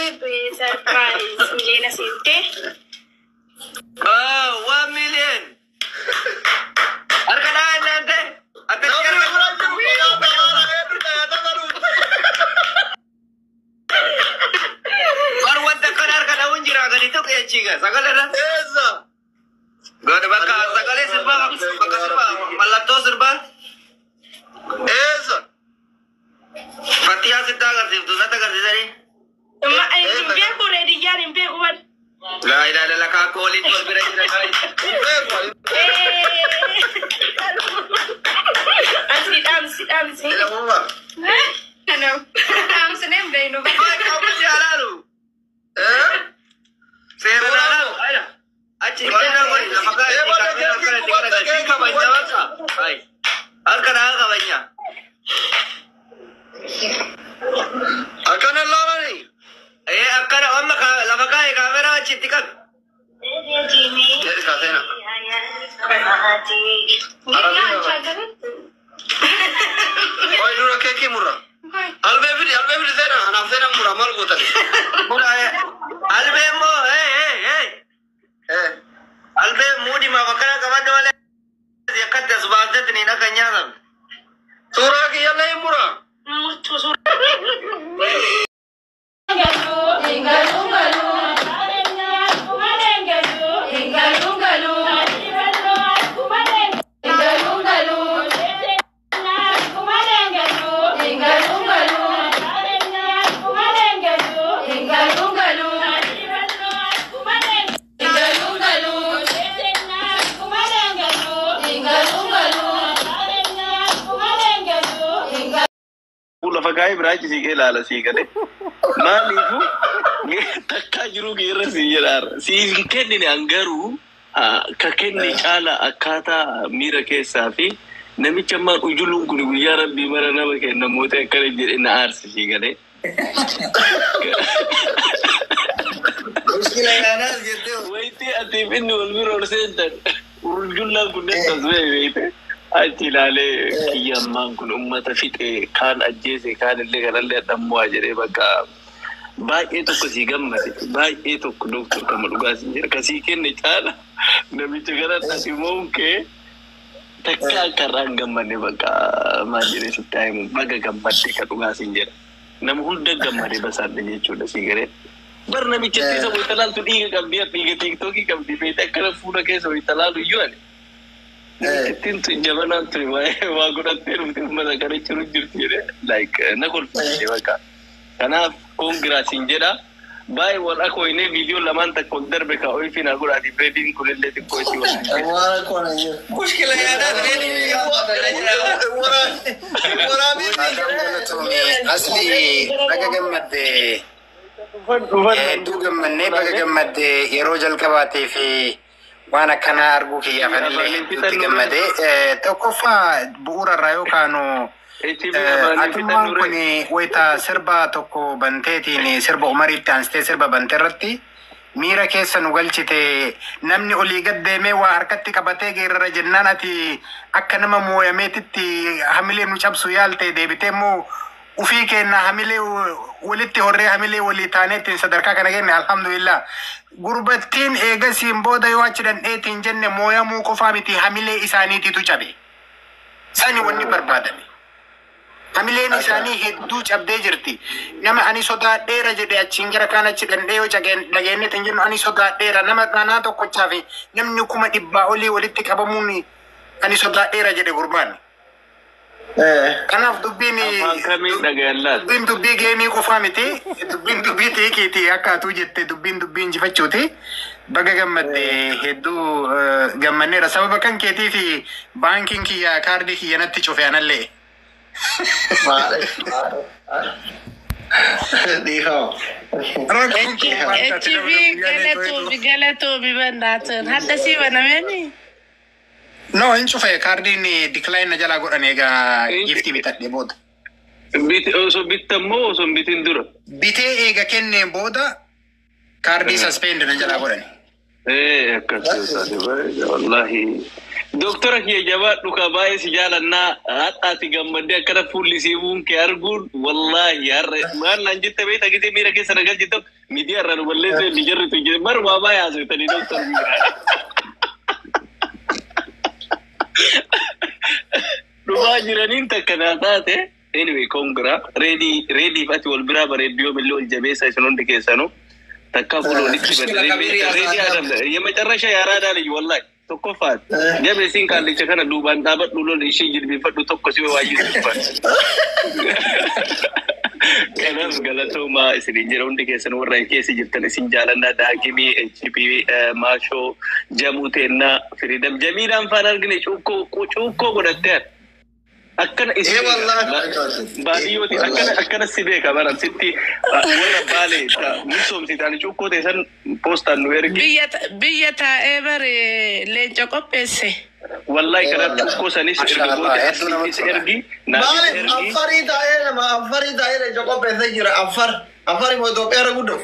Surprise, million asinte. 1 million. Arkana nante. Warwanta kana arkana unjira gani to ke chiga. Sagala eza. God baka sagale sirba baka sirba malato sirba. Eza. Fatia sita gardi tu sata gardi dari. Ma imbe ko ready yar imbe ko wat. La ila la ka ko li to bira ila kai. Amsi. Ila mama. No. Amsi nem dai no. Ay ka bu si alalu. Sera alalu. Aya. Achi gona goni na maka ka ka banya waka. Ay. Arkana ka banya. Akana lawani. Akana amma ka lavaka kamera chitikak. Jadi kasena. Oi dura keki murah. Albe fidi zena ana zena murah mal gota. Murah albe mo albe mudi ma bakara kamando wale yakata subadat ni na kanyara. Surah ki yalla murah. Fagai beraji sih kelala sih kan? Mali bu, takkan juru kira sih jelar. Si ken ini anggaru, kaken ni cala akata mira ke safi. Nami cuma ujulung kuru biara bimara nama ke namu teh kare jadi naar sih kan? Muskilah nana gitu. Wait ati pindu ulur center. Ujulang kuda taswe wait. Ajilale kiyamman kun ummata fite kan ajjese kan le galalle dammo ajere baka bae to ko sigammate bae to ko doctor kamal ugasin jer kasi kenne tala nabi tagara tasimonke takka karanga mane baka majire sitay baga gambatte ka ugasin jer nam hulda gammare basad ne choda sigare bar nabi chetti so italal to diga gambiya diga tiktok ki gambi be takra funa ke so italal yuane Tintu jabana tu wa guna teru mana kare churu jirtire like nakul fide baka kana congrats injera bai wala ko ine video laman tak kodar beka oi fina gura di breeding kulelle di ko ci wala ko na mushkila ya da wala bi asli daga gammade du gammanne baga gammade yero jal kabate fi وانا كان ارجو في افنله تجمده توقفا بورا رايو كانوا اتمام كوني ويتا سربا توكو بنتيتي سربا عمري تانستي سربا بنترتي ميرا كيسا نغلچته نمني اولي قدمي وحركتي كبتي غير جنانتي اكنما مو يميتتي حملي نوچاب سويالتي ديبتي مو وفي كنا حملي ولتي هوري حملي ولي تانيتي صدركا كان الحمد لله غربتين ايغاسين بودا يواچدن ايتين جنة مويا مو كفامتي حملي اسانيتي تجابي ساني وني بربادمي حملي نساني هدو چبدي جرتي نما اني سودا ديرا جدي اچينجرا كانا چدن ديو چگن لگين تنجن اني سودا ديرا نما نانا تو كچافي نم نكوما دبا اولي ولتي كبموني اني سودا ديرا جدي غربان Kanaf dubbin dubbii geemii qofaa miti dubbin dubbii teekeeti akka atuu jette dubbiin jifachuuti baga gammadde hedduu gammanneera sababa kan keetii fi baankiin kiyya kaardii kiyya natti cufe anallee Galato bibandatan hatta si banameni No, incho fai cardi ni decline na jala godane ga gifti bitat de bod. Bit so bitammo so bitin dura. Bite ega kenne boda cardi suspend na jala godane. Akkasa wallahi دكتور يا جماعة نكاباي سجالنا حتى تجمد كذا فول سيبون كأرجون والله يا ما نجيت بيت أجيت ميرا كيس رجال جتك ميديا رانو بلّي سے نجار تجي مر بابا يا زوج تاني دكتور ميرا نبغى جيرانين تكناتات anyway كونغرا ready فاتي والبرا بريديو بلّو الجبيسة شنون دكيسانو تكافلوا نكتب ready هذا يوم ترى شيء أرادا لي والله تكفات جاب سين كان لي كنا دوبان دابت دولو لي شيء جدي فدو تكسي واجي تكفات كنا غلطو ما اسري جرون دي كيسن ورا كيسي جبتن سين جالنا داكيمي اتش بي ماشو جاموتنا فريدم جميلان فارغني چوكو غدتر أكن إيه والله باديوتي أكن سيبه كمان ستي ولا بالي مسوم سيتاني شو كود إنسان بوستان نويركي بيتا إبر لينجاكو بيسي والله كنا شو كوسانيس إرجي بالي أفريدا إيه ما أفريدا إيه لينجاكو بيسي جرا أفري مودو بيرا غودو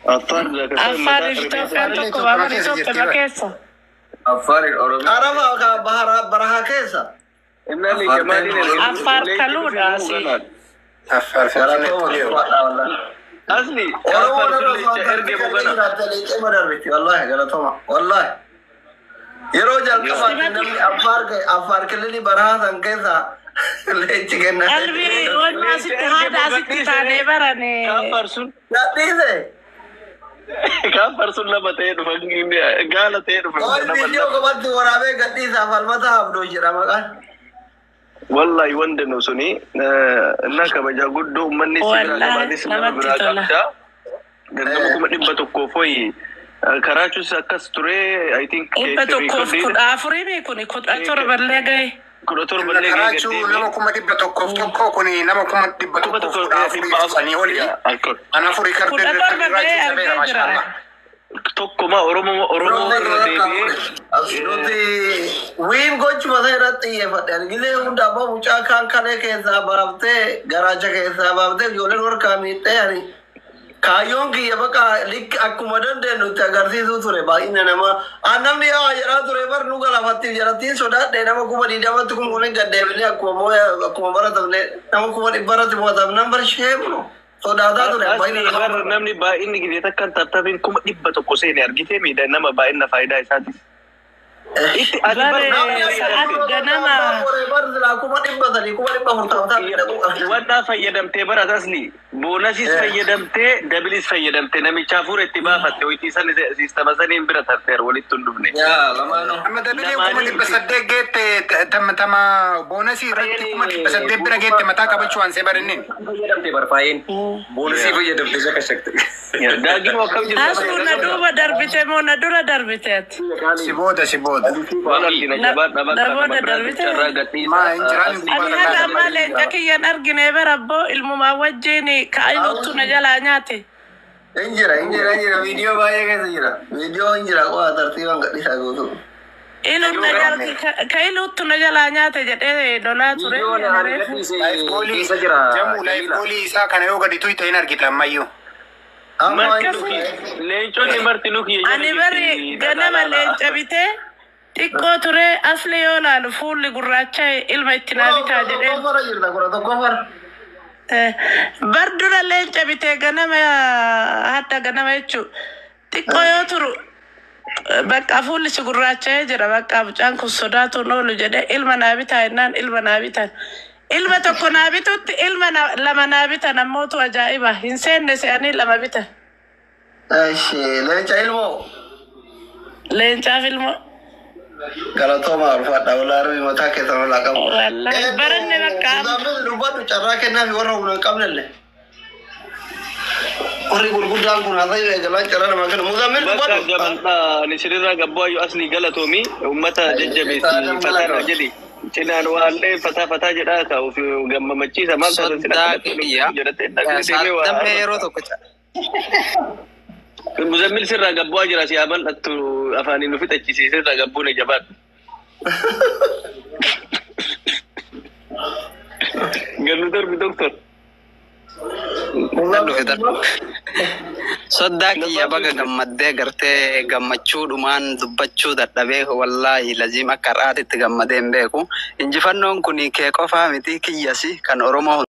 أفري فتوكو بابا توكو بكيسا أفري أوروبي أرابا برها كيسا إنني جمالي أفر كلودا سي أفر أصلي أفر إرجي مغنى والله غلطوا والله يروجل كمان أفر كلني برها سانكيسا ليش كنا قلبي والناس هذا ستي تاني براني كافرسون لا تيجي كافرسون لا بتين فنجيني قال تين فنجينا فيديو كمان تورابه قدي سافر ما تاب دوجرا مكان والله يوندنو سوني ناكا بجا غدو مني سيرا براغتا غندمو كما دبتو كوفوي كراچو ساكستوري اي ثينك دبتو كوف كود افريمي كوني كود اتور بلغاي كوداتور بلغاي كراچو نما كما دبتو كوف توكو كوني نما كما دبتو كوف افريمي ولي انا فري كارت ما شاء الله tokkoma oromo deebi'ee wiin gochuma irratti xiyyeeffadhe gilee hunda abbaa mucaa kaan kalee keessaa baaftee garaacha keessaa baaftee ijoolleen warqaa miixxee ani kaayyoon kiyya bakka likki akkuma dandeenyutti agarsiisuu ture baay'ina nama namni yaa jedhaa ture bar nu galaafattiif jedhattiin sodaadhe nama kuma diidamatti kun waliin gaddeebine akkuma baratamne nama kuma dhibbarratti mootamnan bar sheemnu sodaata ture baay'ina namni baay'inni gidee takkan tattafin kuma dhibba tokko seene argitee miidha nama baay'ina faayidaa isaatiif. Itti Wanta fayyadamtee bara asli boonasis fayyadamtee dabilis fayyadamtee namicha fuure itti baafatte hoyti san sistema saniin bira tarteer walitti hin dhufne. Amma dabilii kuma dhibba saddeet geette tama boonasii irratti kuma dhibba saddeet bira geette mataa qabachuu waan see barinnin. Fayyadamtee barbaa'een boonasii fayyadamtee shaka shakte. Daagin wakkam jirtu. Asuna duuba darbite moo na dura darbiteet. Si booda. Darboota darbite. Ani haga malee jakiyyaan argine barabbo ilmumaa wajjin kaa'inuutu na jalaa nyaate. Injira viidiyoo baay'ee keessa jira. Viidiyoo injira qofa tartiibaan gadhiisaa gootu. Kaa'inuutu na jalaa nyaate jedhee lolaa ture. Laayif goolii isaa kana yoo gadi tuyte hin argita ammayyuu. Leenconni martinuu kiyya. Ani bari ganama leenca bitee. Xiqqoo ture asli yoo laalu fuulli gurraacha ilma itti naabitaa jedhee. Bardura leenca bitee ganama hadda ganama jechuun xiqqoo yoo turu bakka fuulli si gurraacha'ee jira bakka mucaan kun sodaatuun oolu jedhee ilma naabitaa jennaan ilma naabitan. Ilma tokko naabitutti ilma lama naabitan ammootu ajaa'iba hin seenne se'anii lama bitan. Leenca ilmoo. Leencaaf ilmoo. Galatoma ulfaadha walaa mataa keessa lolaa qabu. Wallahi baranne bakka. Muzammil dubbatu carraa kennaafi warra humna hin qabnelle. Warri gurguddaan kun haa eegalaan carraa namaa kennu. Muzammil dubbatu. Bakka gamantaa ni sirriirraa gabboo ayyuu asni galatoomi uummata jajjabeessi fataa jedhi. Cinaan waallee fataa jedhaa ta'uuf gammamachiisa maal ta'u damee yeroo tokko Muzammil sirraa gabboo jira si aman dhattu afaaniin nufi tachiisee sirraa gabboo ni jabaadhu. Gannu darbi doktor. Soddaa kiyya baga gammaddee gartee gammachuu dhumaan dubbachuu dadhabee wallaahi laziim akka har'aatitti gammadee hin beeku. Injifannoon kun kee qofaa miti kiyyasi kan Oromoo